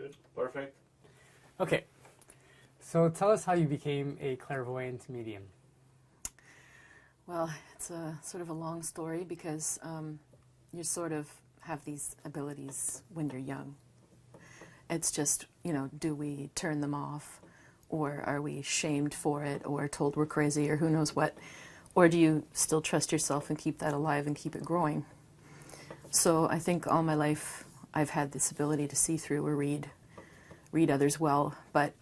Good. Perfect. Okay. So tell us how you became a clairvoyant medium. Well, it's a sort of a long story because you sort of have these abilities when you're young. It's just, you know, do we turn them off, or are we shamed for it, or told we're crazy, or who knows what? Or do you still trust yourself and keep that alive and keep it growing? So I think all my life I've had this ability to see through or read others well, but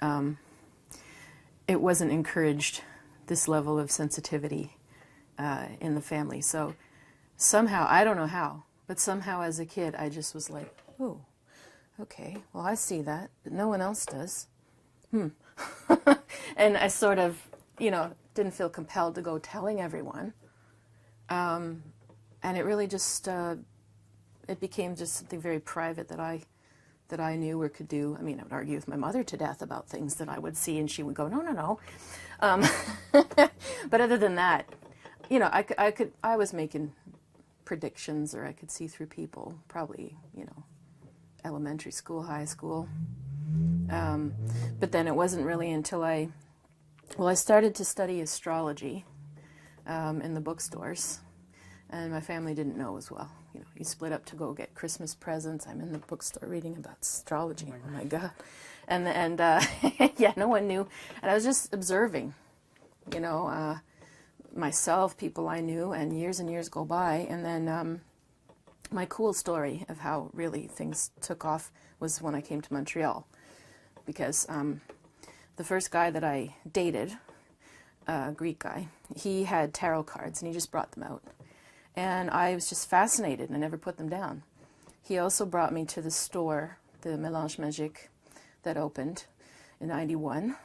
it wasn't encouraged, this level of sensitivity in the family. So somehow, I don't know how, but somehow as a kid I just was like, oh, okay, well I see that, but no one else does. And I sort of, you know, didn't feel compelled to go telling everyone. And it really just, it became just something very private that I knew or could do. I mean, I would argue with my mother to death about things that I would see, and she would go, no, no, no. But other than that, you know, I was making predictions, or I could see through people, probably, you know, elementary school, high school. But then it wasn't really until I started to study astrology in the bookstores, and my family didn't know as well. You know, you split up to go get Christmas presents. I'm in the bookstore reading about astrology. Oh my God. And yeah, no one knew. And I was just observing, you know, myself, people I knew, and years go by. And then my cool story of how really things took off was when I came to Montreal. Because the first guy that I dated, a Greek guy, he had tarot cards, and he just brought them out. And I was just fascinated, and I never put them down. He also brought me to the store, the Mélange Magique, that opened in '91.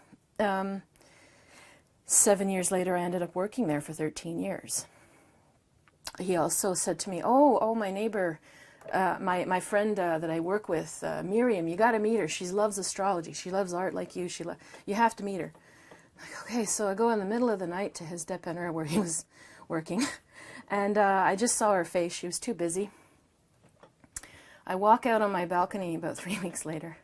7 years later, I ended up working there for 13 years. He also said to me, oh, my neighbor, my friend that I work with, Miriam, you got to meet her. She loves astrology. She loves art like you. You have to meet her. I'm like, okay, so I go in the middle of the night to his dépanneur where he was working. And I just saw her face. She was too busy. I walk out on my balcony about 3 weeks later.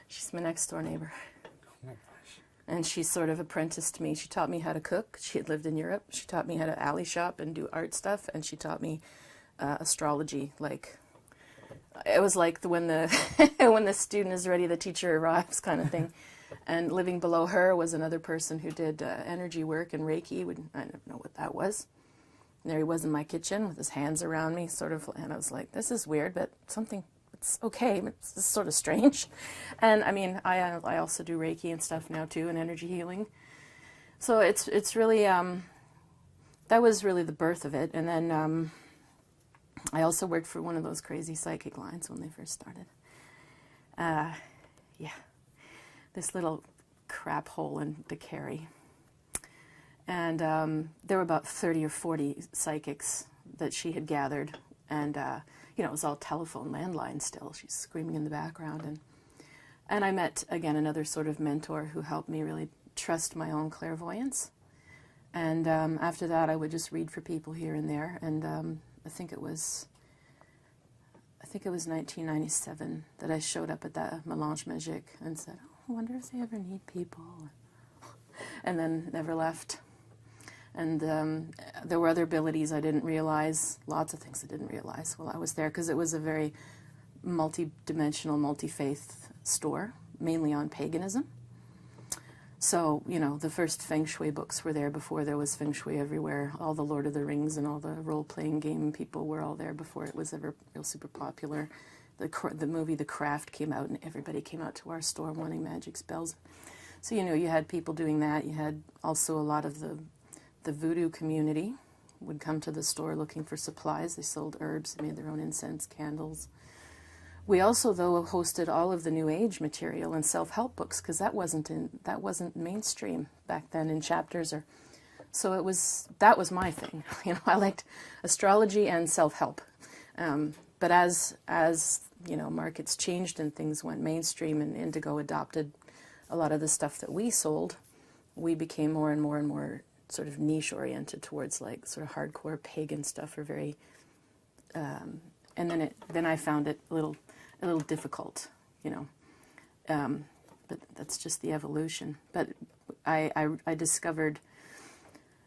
She's my next door neighbor. Oh my gosh. And she sort of apprenticed me. She taught me how to cook. She had lived in Europe. She taught me how to alley shop and do art stuff. And she taught me astrology. Like, it was like when the when the student is ready, the teacher arrives kind of thing. And living below her was another person who did energy work and Reiki. I didn't know what that was. And there he was in my kitchen with his hands around me, sort of, and I was like, this is weird, but it's okay, but it's sort of strange. And I mean, I also do Reiki and stuff now too, and energy healing. So it's really, that was really the birth of it. And then I also worked for one of those crazy psychic lines when they first started. Yeah, this little crap hole in the Carrie. And there were about 30 or 40 psychics that she had gathered. And, you know, it was all telephone, landline still. She's screaming in the background. And I met, again, another sort of mentor who helped me really trust my own clairvoyance. And after that, I would just read for people here and there. And I think it was 1997 that I showed up at the Mélange Magique and said, oh, I wonder if they ever need people. And then never left. And there were other abilities I didn't realize, lots of things I didn't realize while I was there, because it was a very multi-dimensional, multi-faith store, mainly on paganism. So, you know, the first Feng Shui books were there before there was Feng Shui everywhere. All the Lord of the Rings and all the role-playing game people were all there before it was ever real super popular. The movie The Craft came out, and everybody came out to our store wanting magic spells. So, you know, you had people doing that. You had also a lot of the voodoo community would come to the store looking for supplies. They sold herbs, they made their own incense, candles. We also, though, hosted all of the New Age material and self-help books, because that wasn't mainstream back then in chapters. So that was my thing. You know, I liked astrology and self-help. But as you know, markets changed and things went mainstream, and Indigo adopted a lot of the stuff that we sold, we became more and more sort of niche-oriented towards like sort of hardcore pagan stuff, or very, and then I found it a little difficult, you know. but that's just the evolution. But I discovered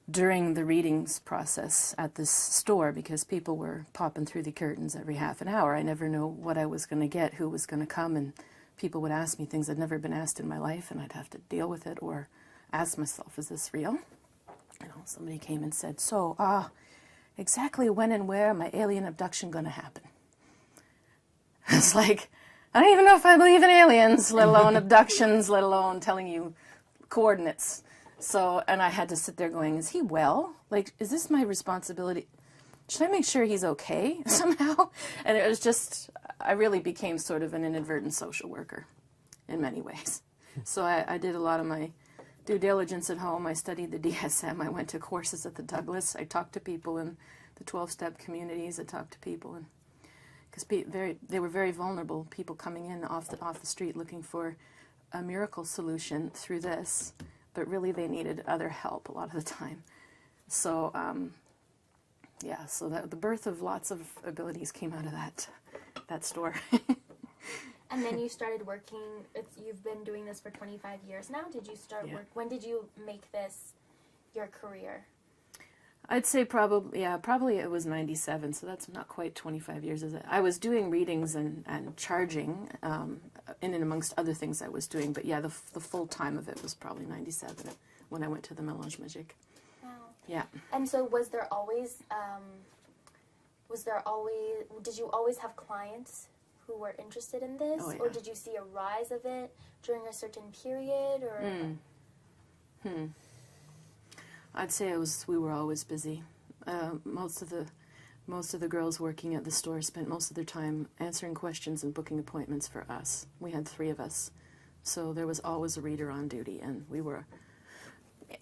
during the readings process at this store, because people were popping through the curtains every half an hour. I never knew what I was going to get, who was going to come, and people would ask me things I'd never been asked in my life, and I'd have to deal with it or ask myself, is this real? You know, somebody came and said, so, exactly when and where my alien abduction going to happen? It's like, I don't even know if I believe in aliens, let alone abductions, let alone telling you coordinates. So, and I had to sit there going, is he well? Like, is this my responsibility? Should I make sure he's okay somehow? And it was just, I really became sort of an inadvertent social worker in many ways. So I did a lot of my due diligence at home. I studied the DSM. I went to courses at the Douglas. I talked to people in the 12-step communities. I talked to people, and because they were very vulnerable, people coming in off the street looking for a miracle solution through this, but really they needed other help a lot of the time. So, yeah, so the birth of lots of abilities came out of that store. And then you started working, you've been doing this for 25 years now. Did you start work? When did you make this your career? I'd say probably it was 97, so that's not quite 25 years, is it? I was doing readings and charging, in and amongst other things I was doing, but yeah, the full time of it was probably 97 when I went to the Mélange Magique. Wow. Yeah. And so did you always have clients who were interested in this? Oh, yeah. Or did you see a rise of it during a certain period? Or I'd say we were always busy. Most of the girls working at the store spent most of their time answering questions and booking appointments for us. We had 3 of us, so there was always a reader on duty, and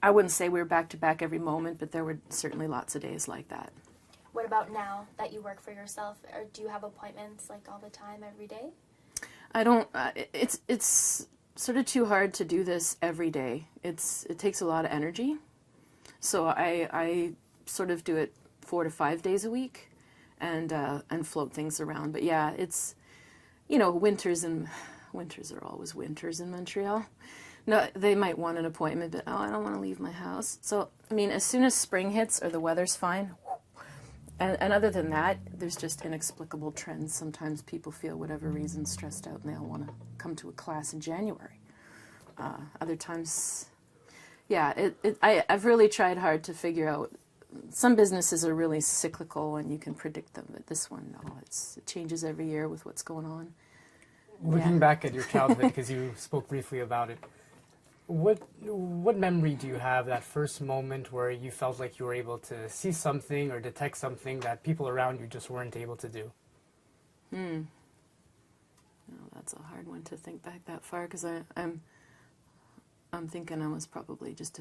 I wouldn't say we were back to back every moment, but there were certainly lots of days like that. what about now that you work for yourself? Or do you have appointments like all the time, every day? I don't. It's sort of too hard to do this every day. It takes a lot of energy. So I sort of do it 4 to 5 days a week, and float things around. But yeah, it's, winters are always winters in Montreal. No, they might want an appointment, but I don't want to leave my house. So I mean, as soon as spring hits or the weather's fine, and other than that, there's just inexplicable trends. Sometimes people feel whatever reason stressed out, and they'll want to come to a class in January. Other times. Yeah, I've really tried hard to figure out. Some businesses are really cyclical and you can predict them, but this one, no, it changes every year with what's going on. Looking back at your childhood, because you spoke briefly about it, what memory do you have, that first moment where you felt like you were able to see something or detect something that people around you just weren't able to do? No, that's a hard one to think back that far, because I'm thinking I was probably just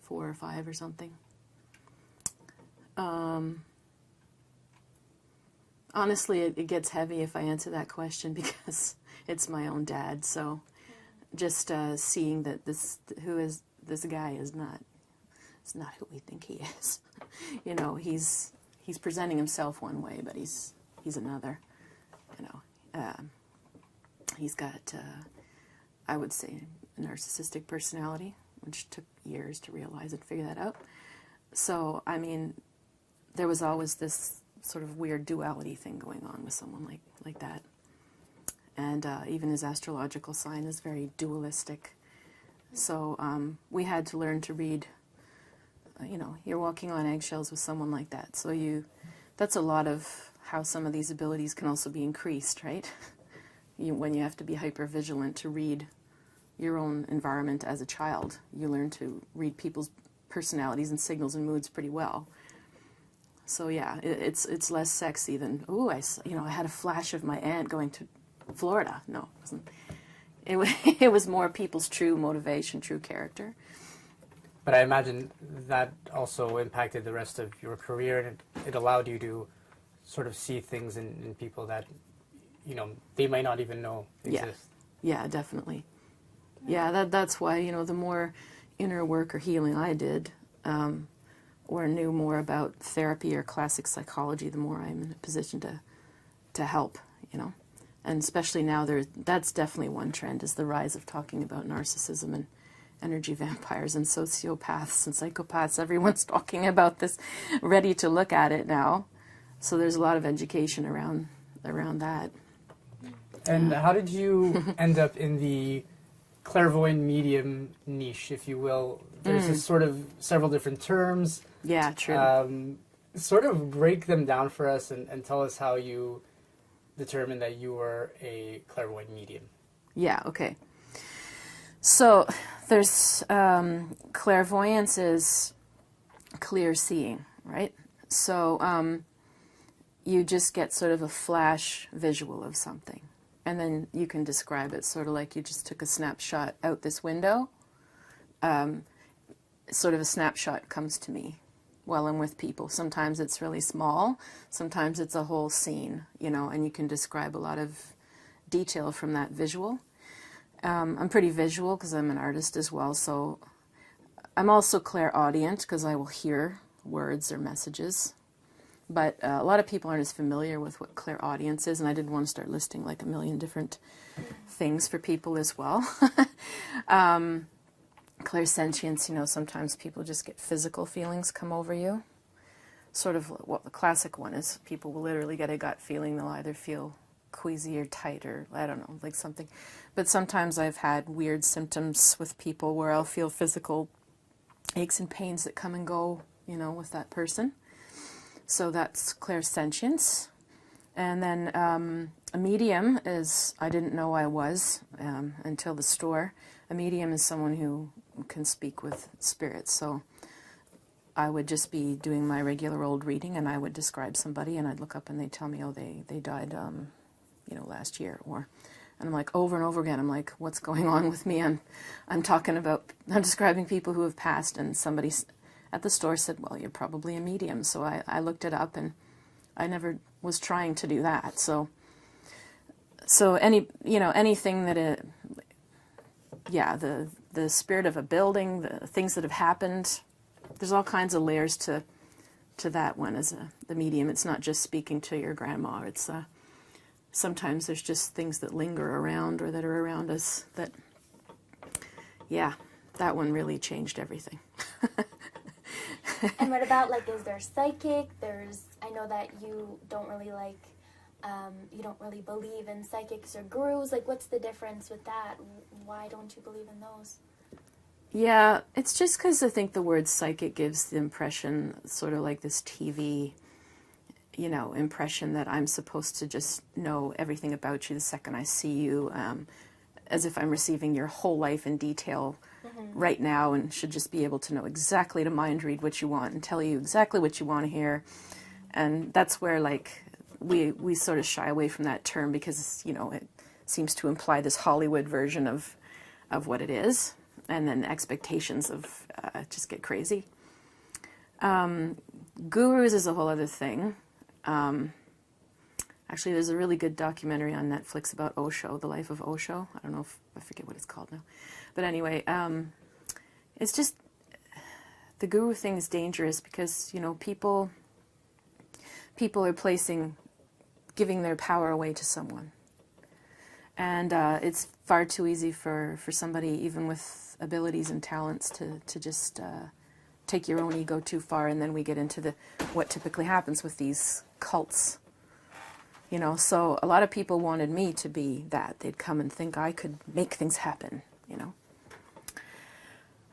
4 or 5 or something. Honestly, it gets heavy if I answer that question because it's my own dad. So just seeing that this guy is not who we think he is. He's presenting himself one way, but he's another. He's got I would say a narcissistic personality, which took years to realize and figure that out. So, I mean, there was always this sort of weird duality thing going on with someone like that. And even his astrological sign is very dualistic. So we had to learn to read, you're walking on eggshells with someone like that. So that's a lot of how some of these abilities can also be increased, right? When you have to be hyper-vigilant to read your own environment as a child, you learn to read people's personalities and signals and moods pretty well. So yeah, it's less sexy than, I had a flash of my aunt going to Florida. No, it wasn't. It was more people's true motivation, true character. But I imagine that also impacted the rest of your career, and it allowed you to sort of see things in people that, they might not even know exist. Yeah, definitely. Yeah, that's why, the more inner work or healing I did, or knew more about therapy or classic psychology, the more I'm in a position to help, And especially now, that's definitely one trend, is the rise of talking about narcissism and energy vampires and sociopaths and psychopaths. Everyone's talking about this, ready to look at it now. So there's a lot of education around that. And how did you end up in the clairvoyant medium niche, if you will? There's this sort of several different terms. Yeah, true. Sort of break them down for us and tell us how you determined that you were a clairvoyant medium. Yeah, okay. So there's clairvoyance is clear seeing, right? So you just get sort of a flash visual of something. And then you can describe it sort of like you just took a snapshot out this window. Sort of a snapshot comes to me while I'm with people. Sometimes it's really small. Sometimes it's a whole scene, you know, and you can describe a lot of detail from that visual. I'm pretty visual because I'm an artist as well. So I'm also clairaudient because I will hear words or messages. But a lot of people aren't as familiar with what clairaudience is, and I didn't want to start listing like a million different things for people as well. Clairsentience, you know, sometimes people just get physical feelings come over you. Sort of what the classic one is, people will literally get a gut feeling. They'll either feel queasy or tight or, I don't know, like something. But sometimes I've had weird symptoms with people where I'll feel physical aches and pains that come and go, you know, with that person. So that's clairsentience. And then a medium is, I didn't know I was until the store. A medium is someone who can speak with spirits. So I would just be doing my regular old reading, and I would describe somebody, and I'd look up and they'd tell me, oh, they died, you know, last year. And I'm like, over and over again, I'm like, what's going on with me? I'm describing people who have passed, and somebody at the store said, well, you're probably a medium. So I looked it up, and I never was trying to do that. So anything that the spirit of a building, the things that have happened, there's all kinds of layers to that one as the medium. It's not just speaking to your grandma. It's sometimes there's just things that linger around or that are around us that, yeah, that one really changed everything. And what about, like, is there psychic? I know that you don't really you don't really believe in psychics or gurus. Like, what's the difference with that? Why don't you believe in those? Yeah, it's just because I think the word psychic gives the impression, sort of like this TV, you know, impression that I'm supposed to just know everything about you the second I see you, as if I'm receiving your whole life in detail right now, and should just be able to know exactly to mind read what you want and tell you exactly what you want to hear. And that's where, like, we sort of shy away from that term because, you know, it seems to imply this Hollywood version of what it is, and then expectations of just get crazy. Gurus is a whole other thing. Actually, there's a really good documentary on Netflix about Osho, the life of Osho. I don't know I forget what it's called now. But anyway, it's just, the guru thing is dangerous because, you know, people are giving their power away to someone. And it's far too easy for somebody, even with abilities and talents, to just take your own ego too far, and then we get into what typically happens with these cults. You know, so a lot of people wanted me to be that. They'd come and think I could make things happen, you know.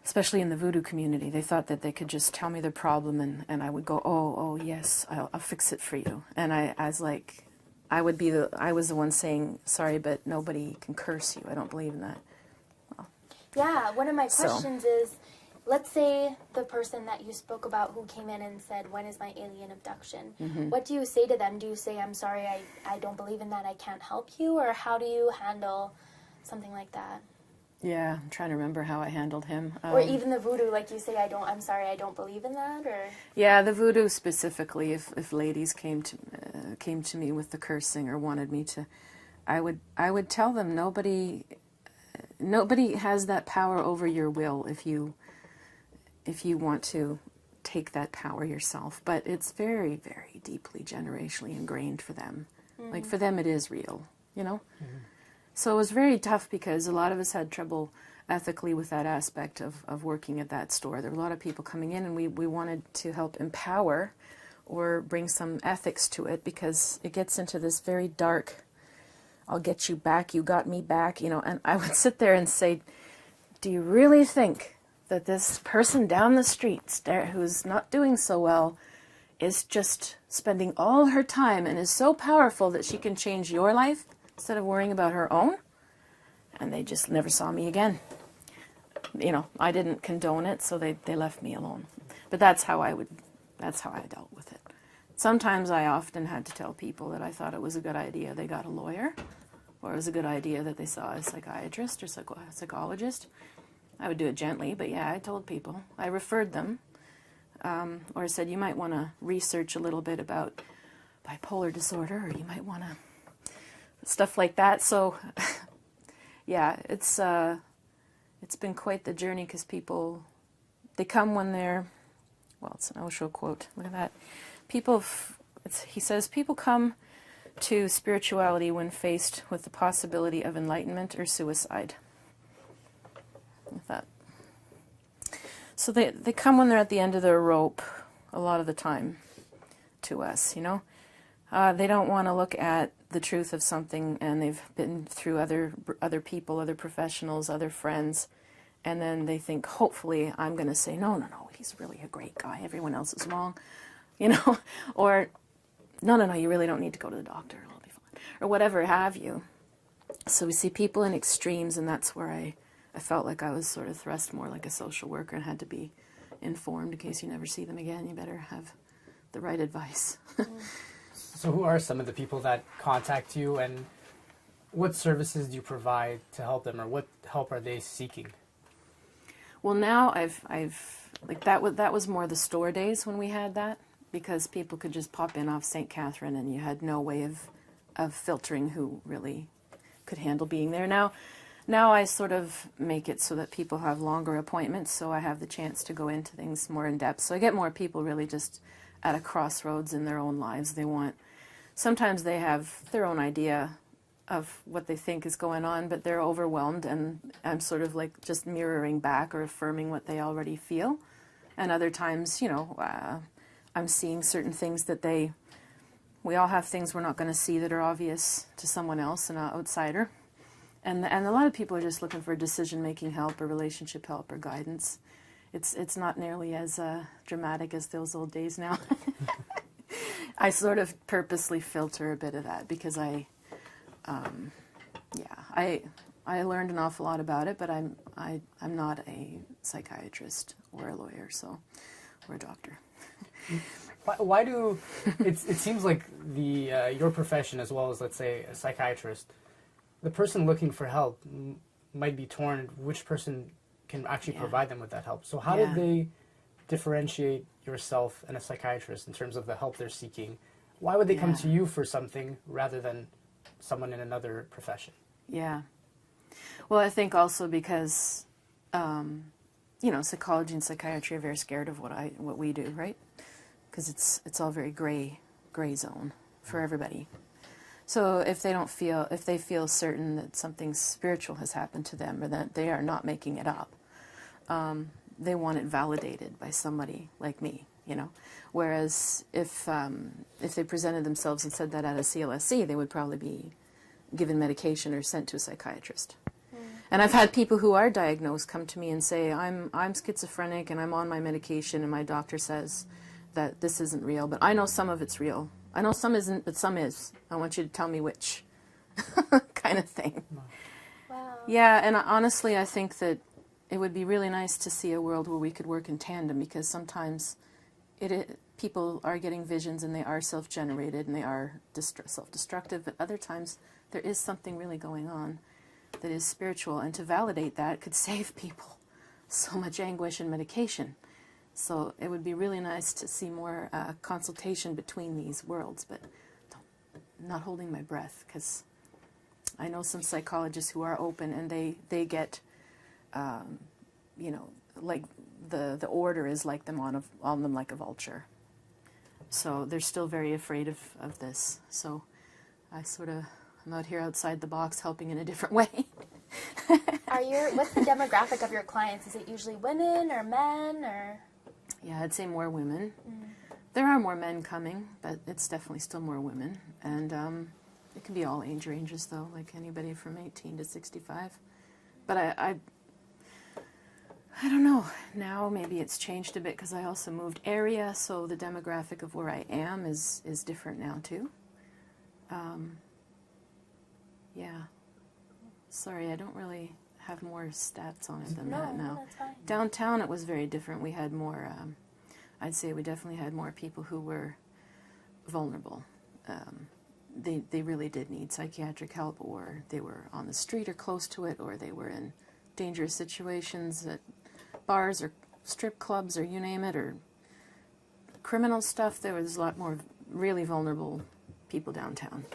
Especially in the voodoo community. They thought that they could just tell me their problem, and I would go, oh yes, I'll fix it for you. And I was like, I was the one saying, sorry, but nobody can curse you. I don't believe in that. Well, yeah, one of my questions is, let's say the person that you spoke about who came in and said, when is my alien abduction? What do you say to them? Do you say, I'm sorry, I don't believe in that, I can't help you? Or how do you handle something like that? Yeah, I'm trying to remember how I handled him. Or even the voodoo, like you say, I'm sorry, I don't believe in that? Or yeah, the voodoo specifically, if ladies came to me with the cursing or wanted me to, I would tell them nobody has that power over your will if you want to take that power yourself. But it's very, very deeply generationally ingrained for them. Like, for them it is real. you know? So it was very tough because a lot of us had trouble ethically with that aspect of working at that store. There were a lot of people coming in, and we wanted to help empower or bring some ethics to it, because it gets into this very dark, I'll get you back, you got me back, you know. And I would sit there and say, do you really think that this person down the street who's not doing so well is just spending all her time and is so powerful that she can change your life instead of worrying about her own? And they just never saw me again. You know, I didn't condone it, so they left me alone. But that's how I dealt with it. Sometimes I often had to tell people that I thought it was a good idea they got a lawyer, or it was a good idea that they saw a psychiatrist or psychologist. I would do it gently, but yeah, I told people. I referred them, or I said, you might want to research a little bit about bipolar disorder, or you might want to, stuff like that. So, yeah, it's been quite the journey, because people, they come when they're, well, it's an Osho quote, look at that. He says, people come to spirituality when faced with the possibility of enlightenment or suicide. With that. So they come when they're at the end of their rope a lot of the time to us, you know. They don't want to look at the truth of something, and they've been through other people, other professionals, other friends, and then they think, hopefully I'm going to say, no, he's really a great guy, everyone else is wrong, you know, or no, you really don't need to go to the doctor, it'll be fine, or whatever have you. So we see people in extremes, and that's where I felt like I was sort of thrust more like a social worker and had to be informed in case you never see them again. You better have the right advice. So who are some of the people that contact you, and what services do you provide to help them, or what help are they seeking? Well, now I've like that was more the store days when we had that, because people could just pop in off St. Catharine and you had no way of filtering who really could handle being there. Now I sort of make it so that people have longer appointments, so I have the chance to go into things more in depth. So I get more people really just at a crossroads in their own lives. Sometimes they have their own idea of what they think is going on, but they're overwhelmed, and I'm sort of like just mirroring back or affirming what they already feel. And other times, you know, I'm seeing certain things that we all have things we're not going to see that are obvious to someone else, an outsider. And a lot of people are just looking for decision-making help or relationship help or guidance. It's not nearly as dramatic as those old days now. I sort of purposely filter a bit of that, because I learned an awful lot about it, but I'm not a psychiatrist or a lawyer, or a doctor. Why do it seems like your profession, as well as, let's say, a psychiatrist, the person looking for help might be torn which person can actually provide them with that help. So how did they differentiate yourself and a psychiatrist in terms of the help they're seeking? Why would they come to you for something rather than someone in another profession? Yeah. Well, I think also because, you know, psychology and psychiatry are very scared of what we do, right? Because it's all very gray zone for everybody. So if they feel certain that something spiritual has happened to them, or that they are not making it up, they want it validated by somebody like me, you know. Whereas if they presented themselves and said that at a CLSC, they would probably be given medication or sent to a psychiatrist. And I've had people who are diagnosed come to me and say, I'm schizophrenic and I'm on my medication, and my doctor says that this isn't real, but I know some of it's real. I know some isn't, but some is. I want you to tell me which, kind of thing. Wow. Yeah, and honestly, I think that it would be really nice to see a world where we could work in tandem, because sometimes people are getting visions and they are self-generated and they are self-destructive, but other times there is something really going on that is spiritual, and to validate that could save people so much anguish and medication. So it would be really nice to see more consultation between these worlds, but not holding my breath, because I know some psychologists who are open, and they get, you know, like the order is like them on them like a vulture. So they're still very afraid of this. So I I'm out here outside the box helping in a different way. What's the demographic of your clients? Is it usually women or men or? Yeah, I'd say more women. There are more men coming, but it's definitely still more women. And it can be all age ranges, though, like anybody from 18 to 65. But I don't know. Now maybe it's changed a bit because I also moved area, so the demographic of where I am is different now, too. Yeah. Sorry, I don't really have more stats on it than that now. No, that's fine. Downtown, it was very different. We had more, I'd say we definitely had more people who were vulnerable. They really did need psychiatric help, or they were on the street or close to it, or they were in dangerous situations at bars or strip clubs or you name it, or criminal stuff. There was a lot more really vulnerable people downtown.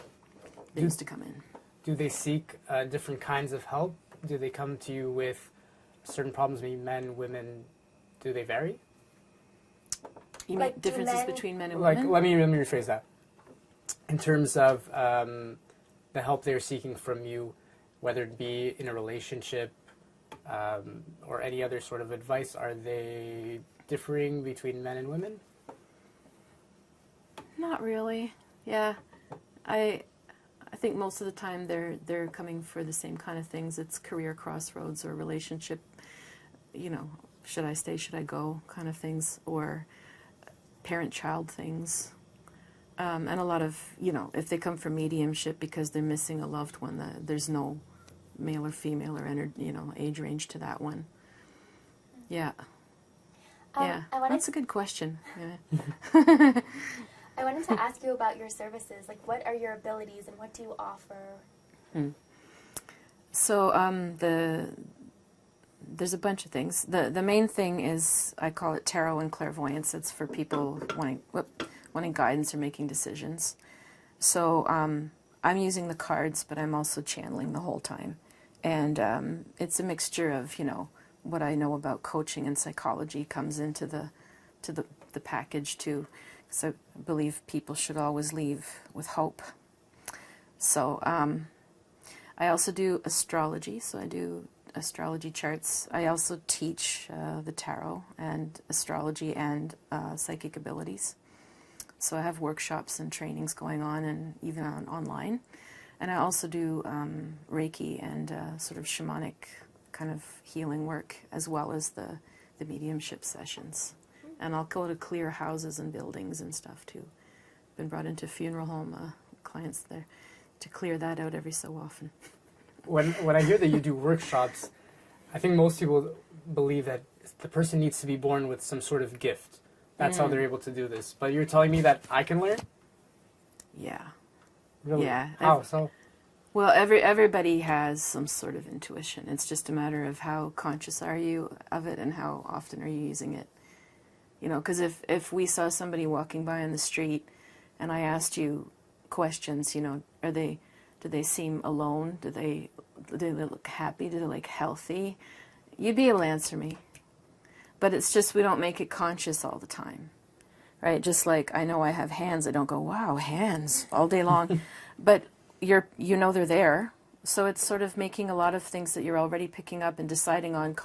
They used to come in. Do they seek different kinds of help? Do they come to you with certain problems, maybe men, women? Do they vary? You Like, mean differences between men and Like, women? let me rephrase that. In terms of the help they're seeking from you, whether it be in a relationship or any other sort of advice, are they differing between men and women? Not really. Yeah, I think most of the time they're coming for the same kind of things. It's career crossroads or relationship, should I stay, should I go kind of things, or parent-child things. And a lot of, if they come for mediumship because they're missing a loved one, there's no male or female or age range to that one. Yeah. Yeah, that's a good question. Yeah. I wanted to ask you about your services. Like, what are your abilities and what do you offer? So there's a bunch of things. The main thing is, I call it tarot and clairvoyance. It's for people wanting guidance or making decisions. So I'm using the cards, but I'm also channeling the whole time. And it's a mixture of, what I know about coaching and psychology comes into the package too. So I believe people should always leave with hope. So I also do astrology. So I do astrology charts. I also teach the tarot and astrology and psychic abilities. So I have workshops and trainings going on, and even online. And I also do Reiki and sort of shamanic kind of healing work, as well as the mediumship sessions. And I'll go to clear houses and buildings and stuff too. Been brought into funeral home clients there to clear that out every so often. When I hear that you do workshops, I think most people believe that the person needs to be born with some sort of gift. That's how they're able to do this. But you're telling me that I can learn? Yeah. Really? Yeah. How so? Well, everybody has some sort of intuition. It's just a matter of how conscious are you of it and how often are you using it. Because if we saw somebody walking by on the street and I asked you questions, do they seem alone? Do they look happy? Do they look healthy? You'd be able to answer me. But it's just we don't make it conscious all the time, right? Just like I know I have hands. I don't go, wow, hands all day long. But they're there. So it's sort of making a lot of things that you're already picking up and deciding on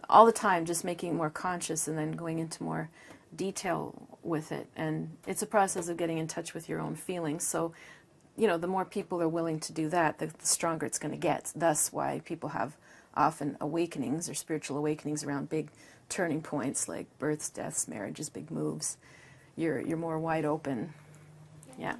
all the time, just making it more conscious and then going into more detail with it. And it's a process of getting in touch with your own feelings. So, the more people are willing to do that, the stronger it's going to get. That's why people have often awakenings or spiritual awakenings around big turning points like births, deaths, marriages, big moves. You're more wide open. Yeah.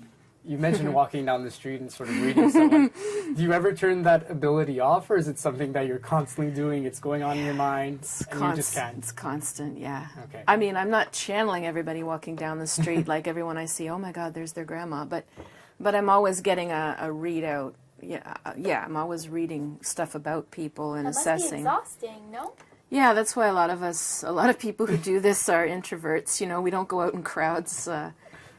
You mentioned walking down the street and sort of reading someone. Do you ever turn that ability off, or is it something that you're constantly doing? It's going on in your mind, and you just can't? It's constant, yeah. Okay. I mean, I'm not channeling everybody walking down the street like everyone I see, oh my God, there's their grandma. But I'm always getting a readout. Yeah, I'm always reading stuff about people and assessing. That must be exhausting, no? Yeah, that's why a lot of people who do this are introverts. We don't go out in crowds.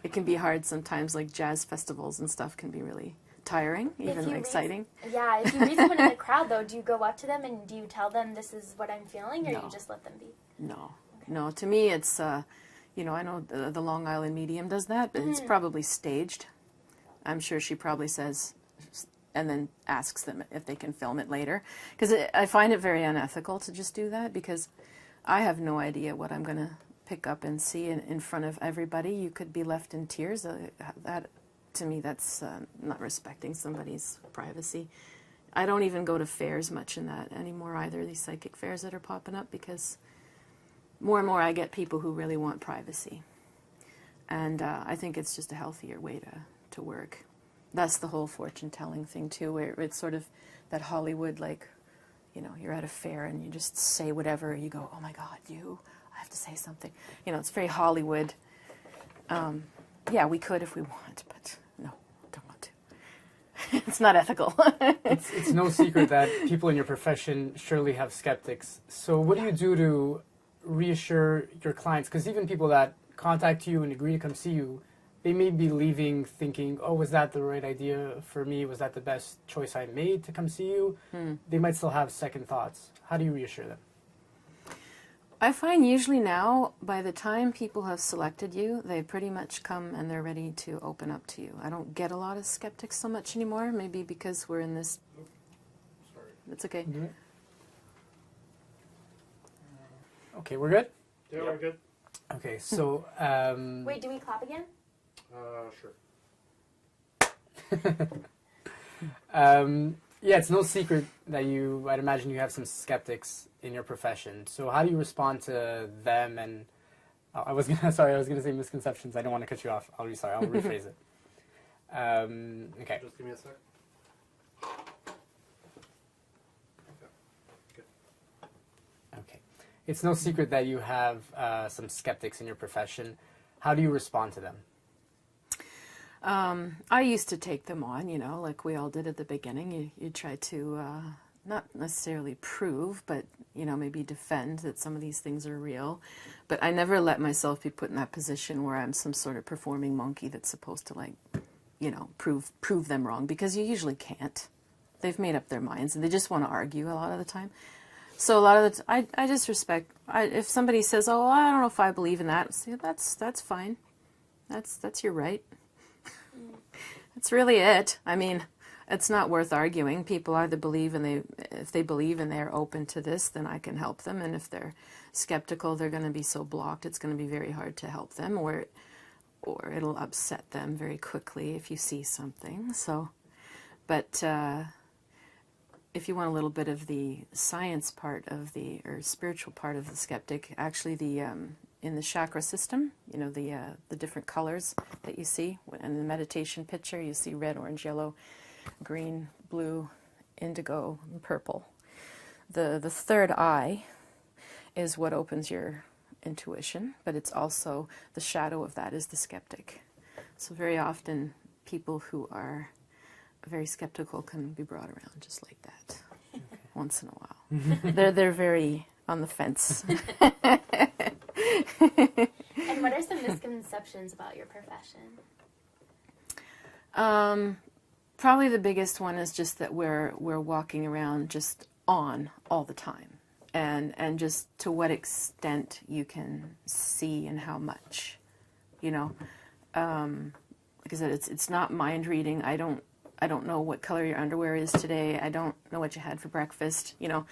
It can be hard sometimes, like jazz festivals and stuff can be really tiring, even exciting. If you read someone in the crowd, though, do you go up to them and do you tell them this is what I'm feeling, or you just let them be? No. Okay. No, to me it's, I know the Long Island medium does that, but it's probably staged. I'm sure she probably says, and then asks them if they can film it later. Because I find it very unethical to just do that, because I have no idea what I'm going to pick up and see in front of everybody. You could be left in tears. That, to me, that's not respecting somebody's privacy. I don't even go to fairs much in that anymore either, these psychic fairs that are popping up, because more and more I get people who really want privacy. And I think it's just a healthier way to work. That's the whole fortune-telling thing, too, where it's sort of that Hollywood, like, you know, you're at a fair and you just say whatever. You go, oh, my God, I have to say something. You know, it's very Hollywood. Yeah, we could if we want, but no, don't want to. It's not ethical. It's no secret that people in your profession surely have skeptics. So what do you do to reassure your clients? Because even people that contact you and agree to come see you, they may be leaving thinking, oh, was that the right idea for me? Was that the best choice I made to come see you? They might still have second thoughts. How do you reassure them? I find usually now, by the time people have selected you, they pretty much come and they're ready to open up to you. I don't get a lot of skeptics so much anymore, maybe because we're in this... Sorry. It's okay. Okay, we're good? Yeah, we're good. Okay, so... Wait, do we clap again? Sure. Yeah, it's no secret that I'd imagine you have some skeptics in your profession. So how do you respond to them? And I was gonna say misconceptions. I don't want to cut you off. I'll rephrase it. Okay. Just give me a sec. Okay. It's no secret that you have some skeptics in your profession. How do you respond to them? I used to take them on, you know, like we all did at the beginning. You try to not necessarily prove, but, you know, maybe defend that some of these things are real. But I never let myself be put in that position where I'm some sort of performing monkey that's supposed to, like, you know, prove them wrong, because you usually can't. They've made up their minds and they just want to argue a lot of the time. So a lot of the I just respect, if somebody says, oh, well, I don't know if I believe in that, say, that's fine. That's your right. That's really it. I mean, it's not worth arguing. People either believe and if they believe and they're open to this, then I can help them. And if they're skeptical, they're going to be so blocked, it's going to be very hard to help them, or it'll upset them very quickly if you see something. So, but if you want a little bit of the science part of or spiritual part of the skeptic, actually in the chakra system, you know, the different colors that you see. In the meditation picture, you see red, orange, yellow, green, blue, indigo, and purple. The third eye is what opens your intuition, but it's also the shadow of that is the skeptic. So very often people who are very skeptical can be brought around just like that, once in a while. They're very on the fence. And what are some misconceptions about your profession? Probably the biggest one is just that we're walking around just on all the time, and just to what extent you can see and how much, you know. Like I said, it's not mind reading. I don't know what color your underwear is today. I don't know what you had for breakfast. You know,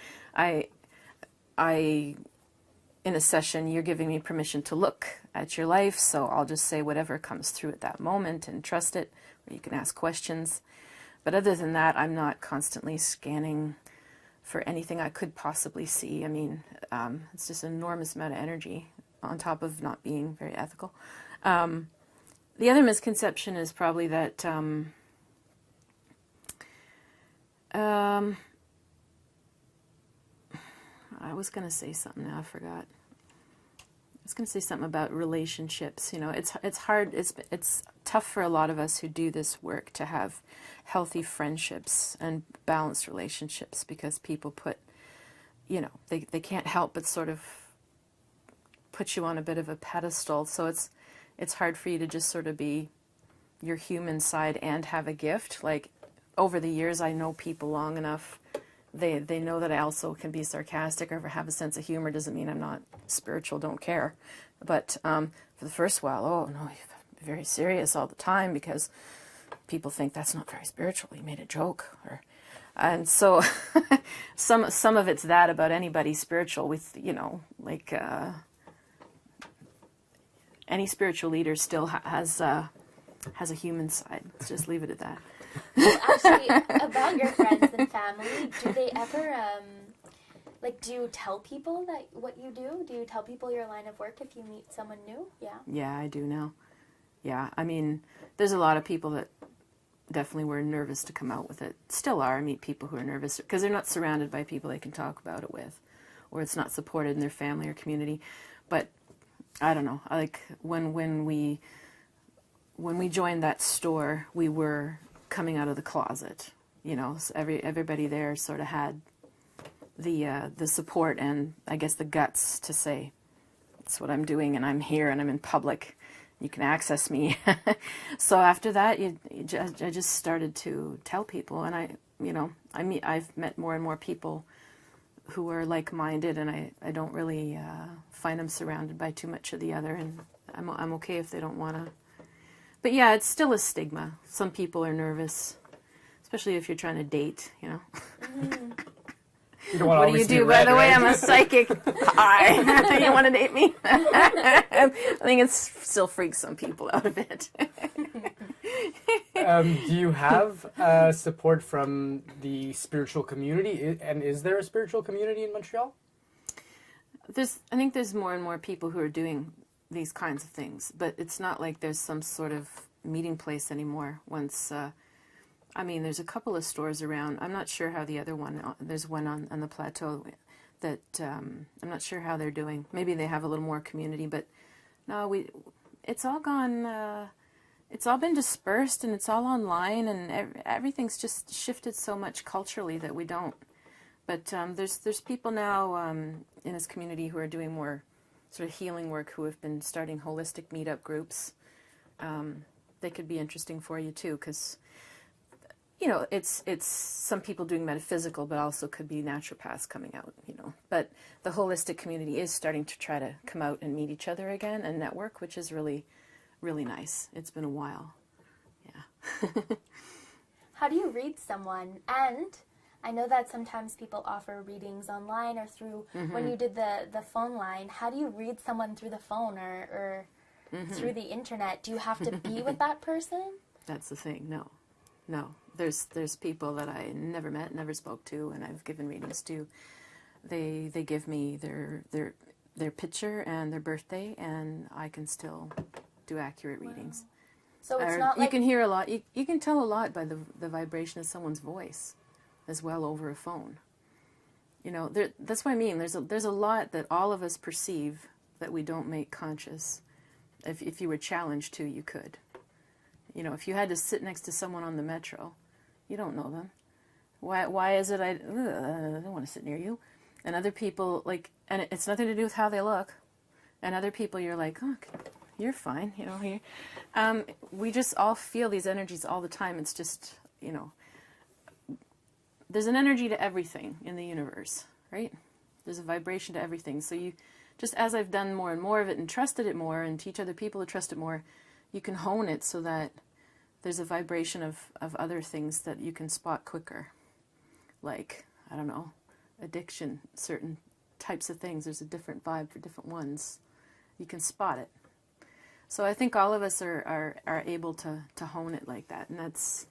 in a session, you're giving me permission to look at your life, so I'll just say whatever comes through at that moment and trust it, or you can ask questions. But other than that, I'm not constantly scanning for anything I could possibly see. I mean, it's just an enormous amount of energy on top of not being very ethical. The other misconception is probably that I was going to say something now, I forgot. I was going to say something about relationships. You know, it's hard, it's tough for a lot of us who do this work to have healthy friendships and balanced relationships, because people put, you know, they can't help but sort of put you on a bit of a pedestal. So it's hard for you to just sort of be your human side and have a gift. Like, over the years, I know people long enough, they know that I also can be sarcastic or have a sense of humor. Doesn't mean I'm not spiritual, don't care. But for the first while, oh no, you're very serious all the time because, people think that's not very spiritual. You made a joke, and so some of it's that about anybody spiritual with, like any spiritual leader still has a human side. Let's just leave it at that. Well, actually, about your friends and family, do they ever, do you tell people that what you do? Do you tell people your line of work if you meet someone new? Yeah? Yeah, I do now. Yeah, I mean, there's a lot of people that definitely were nervous to come out with it. Still are. I meet people who are nervous because they're not surrounded by people they can talk about it with, or it's not supported in their family or community. But I don't know. Like when we joined that store, we were coming out of the closet. So everybody there sort of had the support and I guess the guts to say, "It's what I'm doing, and I'm here, and I'm in public. You can access me." So after that, I just started to tell people, and I've met more and more people who are like-minded, and I don't really find them surrounded by too much of the other, and I'm okay if they don't want to. But yeah, it's still a stigma. Some people are nervous, especially if you're trying to date, Mm. What do you do? By the way, I'm a psychic. Hi. You want to date me? I think it still freaks some people out a bit. Do you have support from the spiritual community? And is there a spiritual community in Montreal? I think there's more and more people who are doing these kinds of things, but it's not like there's some sort of meeting place anymore. There's a couple of stores around. I'm not sure how the other one, there's one on the plateau that I'm not sure how they're doing. Maybe they have a little more community, but no, it's all gone, it's all been dispersed and it's all online, and everything's just shifted so much culturally that we don't. But there's people now in this community who are doing more sort of healing work, who have been starting holistic meetup groups. They could be interesting for you too, because it's some people doing metaphysical, but also could be naturopaths coming out, But the holistic community is starting to try to come out and meet each other again and network, which is really, really nice. It's been a while. Yeah. How do you read someone? And I know that sometimes people offer readings online or through, when you did the phone line, how do you read someone through the phone or through the internet? Do you have to be with that person? That's the thing. No. There's people that I never met, never spoke to, and I've given readings to. They give me their picture and their birthday, and I can still do accurate readings. So it's not like... You can hear a lot. You can tell a lot by the vibration of someone's voice as well over a phone. That's what I mean. There's a lot that all of us perceive that we don't make conscious. If you were challenged to, you could. If you had to sit next to someone on the metro, you don't know them. Why is it I don't want to sit near you? And other people, and it's nothing to do with how they look. And other people, you're like, oh, you're fine, here. We just all feel these energies all the time. It's just, there's an energy to everything in the universe, right? There's a vibration to everything. So you, just as I've done more and more of it and trusted it more and teach other people to trust it more, you can hone it so that there's a vibration of other things that you can spot quicker. Like, I don't know, addiction, certain types of things. There's a different vibe for different ones. You can spot it. So I think all of us are able to hone it like that. And that's,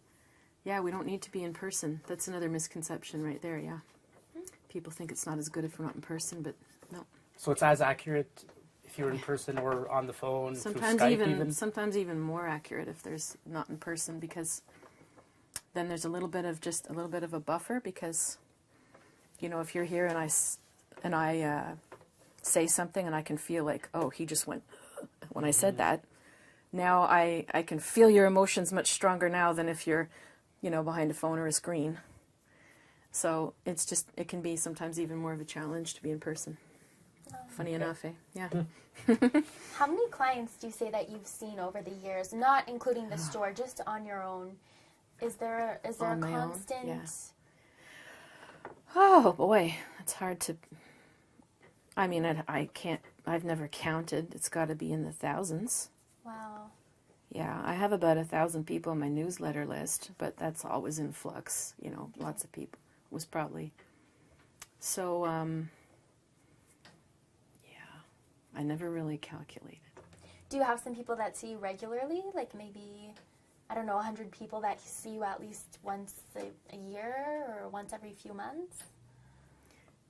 we don't need to be in person. That's another misconception right there, yeah. People think it's not as good if we're not in person, but no. So it's as accurate if you're in person or on the phone, sometimes through Skype even? Sometimes even more accurate if there's not in person, because then there's a little bit of a buffer, because if you're here and I say something and I can feel like, oh, he just went when I said that. Now I can feel your emotions much stronger now than if you're behind a phone or a screen. So it can be sometimes even more of a challenge to be in person. Funny enough, eh? Yeah. How many clients do you say that you've seen over the years, not including the store, just on your own? Is there a constant? Own, yeah. Oh boy, it's hard to. I mean, I can't. I've never counted. It's got to be in the thousands. Wow. Yeah, I have about 1,000 people on my newsletter list, but that's always in flux, you know, lots of people. It was probably... So, yeah, I never really calculated. Do you have some people that see you regularly? Like maybe, I don't know, 100 people that see you at least once a year or once every few months?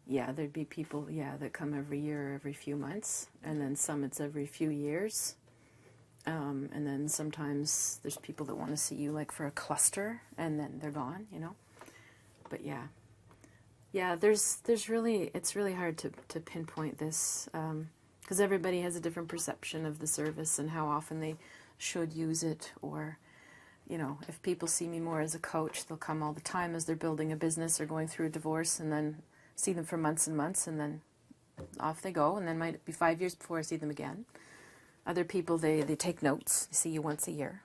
Yeah, there'd be people, that come every year or every few months. And then some it's every few years. And then sometimes there's people that want to see you like for a cluster and then they're gone, you know. But yeah. Yeah, it's really hard to pinpoint this because everybody has a different perception of the service and how often they should use it. Or, you know, if people see me more as a coach, they'll come all the time as they're building a business or going through a divorce, and then see them for months and months, and then off they go, and then might be 5 years before I see them again. Other people, they take notes, see you once a year.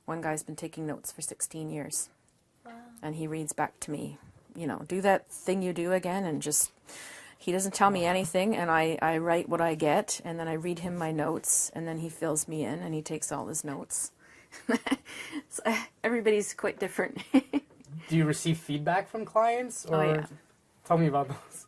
One guy's been taking notes for 16 years. Wow. And he reads back to me, you know, do that thing you do again, and just, he doesn't tell me anything, and I write what I get, and then I read him my notes, and then he fills me in, and he takes all his notes. So, everybody's quite different. Do you receive feedback from clients? Or... Oh, yeah. Tell me about those.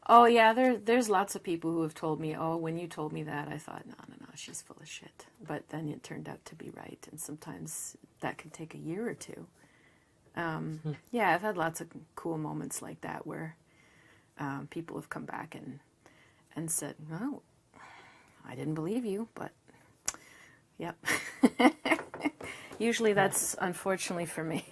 Oh, yeah, there's lots of people who have told me, oh, when you told me that, I thought, no, she's full of shit. But then it turned out to be right, and sometimes that can take a year or two. Yeah, I've had lots of cool moments like that where people have come back and said, no, I didn't believe you, but, yep. Usually that's, unfortunately for me,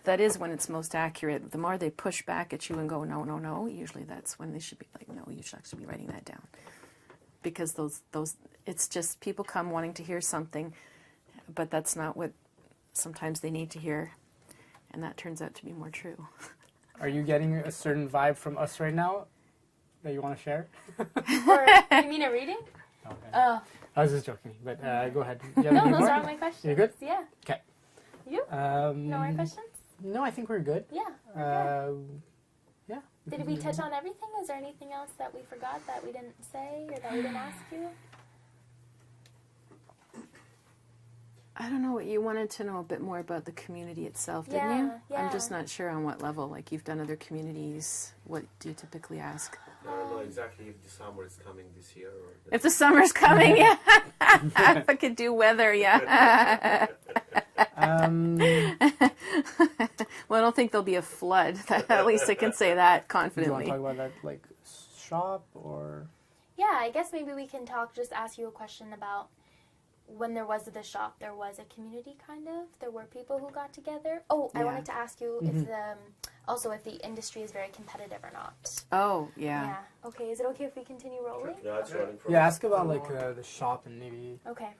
that is when it's most accurate. The more they push back at you and go, no, usually that's when they should be like, no, you should actually be writing that down. Because those it's just people come wanting to hear something, but that's not what sometimes they need to hear. And that turns out to be more true. Are you getting a certain vibe from us right now that you want to share? Or, you mean a reading? Okay. Oh. I was just joking, but go ahead. You have No, any those more? are all my questions. You're good? Yeah. Okay. You? No more questions? No, I think we're good. Yeah, we're good. Yeah. Did we touch on everything? Is there anything else that we forgot that we didn't say or that we didn't ask you? I don't know what you wanted to know a bit more about the community itself, didn't you? Yeah. I'm just not sure on what level. Like, you've done other communities. What do you typically ask? I don't know exactly if the summer is coming this year. Or If the summer's coming, yeah. If I could do weather, yeah. Well, I don't think there'll be a flood. At least I can say that Do you want confidently. to talk about that, like, shop or... Yeah, I guess maybe we can just ask you a question about when there was the shop, there was a community kind of. There were people who got together. Oh, I Yeah. wanted to ask you if the industry is very competitive or not. Oh, yeah. Okay, is it okay if we continue rolling? no, it's running for Yeah, ask about, like, the shop and maybe... Okay.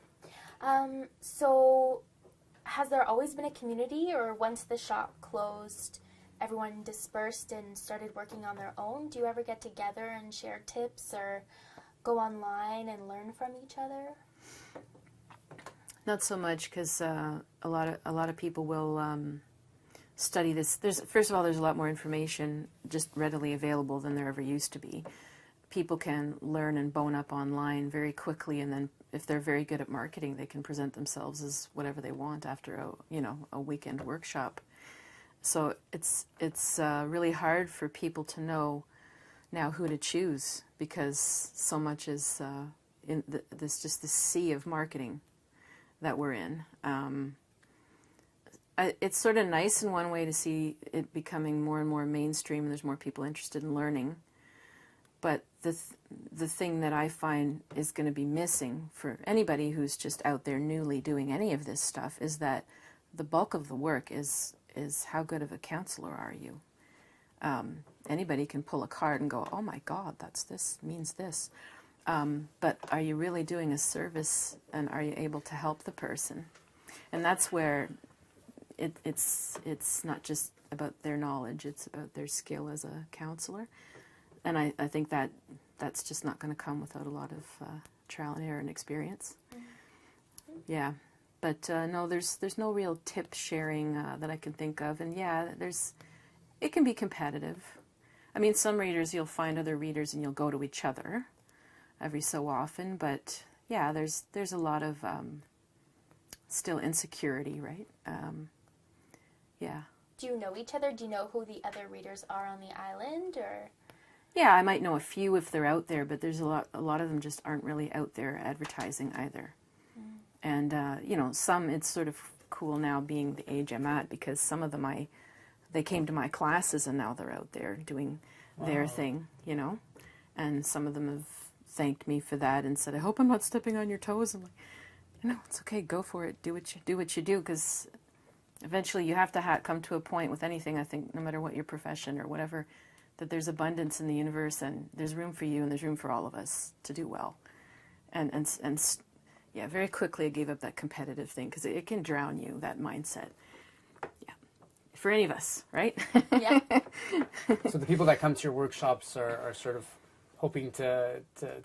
So has there always been a community, or once the shop closed, everyone dispersed and started working on their own? Do you ever get together and share tips or go online and learn from each other? Not so much, because a lot of people will study this. First of all, there's a lot more information just readily available than there ever used to be. People can learn and bone up online very quickly, and then if they're very good at marketing, they can present themselves as whatever they want after a weekend workshop. So it's really hard for people to know now who to choose, because so much is in this sea of marketing that we're in. It's sort of nice in one way to see it becoming more and more mainstream, and there's more people interested in learning. But the thing that I find is going to be missing for anybody who's just out there newly doing any of this stuff is that the bulk of the work is how good of a counselor are you? Anybody can pull a card and go, oh my God, this means this. But are you really doing a service, and are you able to help the person? And that's where it's not just about their knowledge, it's about their skill as a counselor. And I think that's just not going to come without a lot of trial and error and experience. Mm-hmm. Yeah. But no, there's no real tip sharing that I can think of. And yeah, it can be competitive. I mean, some readers, you'll find other readers and you'll go to each other every so often. But yeah, there's a lot of still insecurity, right? Yeah. Do you know each other? Do you know who the other readers are on the island, or? Yeah, I might know a few if they're out there, but there's a lot of them just aren't really out there advertising either. And, you know, some, it's sort of cool now being the age I'm at, because some of them they came to my classes and now they're out there doing their thing, you know. And some of them have thanked me for that and said, I hope I'm not stepping on your toes. I'm like, no, it's okay, go for it, do what you do, because eventually you have to come to a point with anything, I think, no matter what your profession or whatever, that there's abundance in the universe and there's room for you and there's room for all of us to do well. And yeah, very quickly I gave up that competitive thing, because it can drown you, that mindset. Yeah, for any of us, right? Yeah. So the people that come to your workshops are sort of hoping to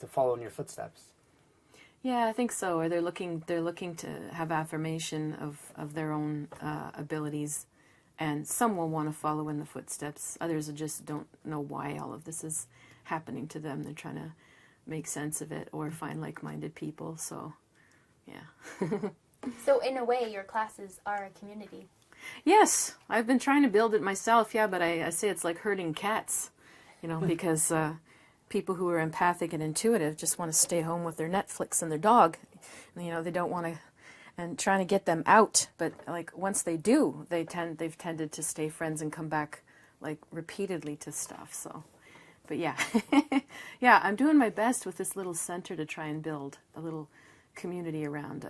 follow in your footsteps. Yeah, I think so. Or they're looking to have affirmation of their own abilities, and some will want to follow in the footsteps. Others just don't know why all of this is happening to them. They're trying to make sense of it or find like-minded people. So, yeah. So in a way, your classes are a community. Yes, I've been trying to build it myself. Yeah, but I say it's like herding cats, you know, because people who are empathic and intuitive just want to stay home with their Netflix and their dog. You know, they don't want to, and trying to get them out. But like once they do, they've tended to stay friends and come back like repeatedly to stuff. So, but yeah, yeah, I'm doing my best with this little center to try and build a little community around.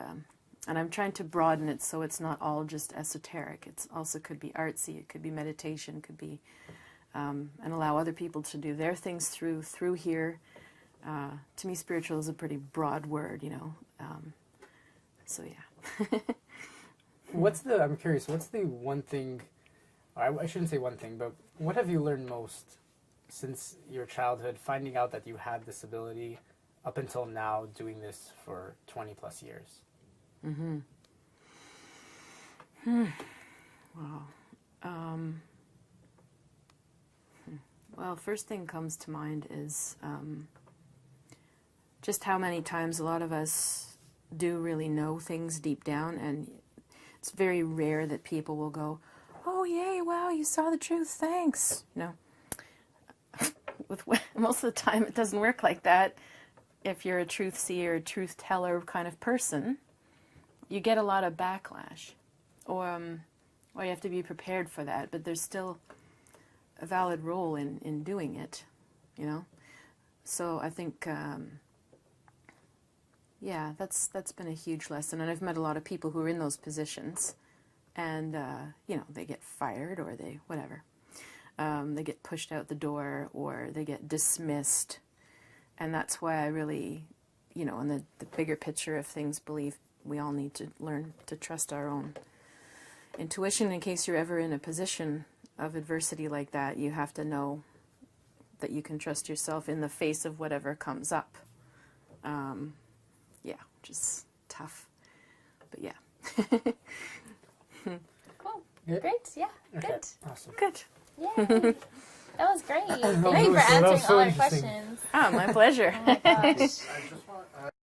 And I'm trying to broaden it so it's not all just esoteric. It also could be artsy, it could be meditation, it could be, and allow other people to do their things through here. To me, spiritual is a pretty broad word, you know. So yeah. I'm curious, what's the one thing, I shouldn't say one thing, but what have you learned most since your childhood, finding out that you had this ability up until now, doing this for 20 plus years? Mm-hmm. Wow. Well, first thing comes to mind is just how many times a lot of us do really know things deep down, and it's very rare that people will go, oh, yay, wow, you saw the truth, thanks. You know, most of the time it doesn't work like that. If you're a truth seer, a truth teller kind of person, you get a lot of backlash, or you have to be prepared for that, but there's still a valid role in doing it, you know? So I think, yeah, that's been a huge lesson, and I've met a lot of people who are in those positions, and, you know, they get fired, or they, whatever. They get pushed out the door, or they get dismissed, and that's why I really, you know, in the bigger picture of things, believe we all need to learn to trust our own intuition. In case you're ever in a position of adversity like that, you have to know that you can trust yourself in the face of whatever comes up. Yeah, which is tough, but yeah. Cool. Yeah. Great. Yeah. Okay. Good. Awesome. Good. Yay. That was great. Thank That you for was so answering all our interesting. questions. Oh, my pleasure. Oh my gosh. I just want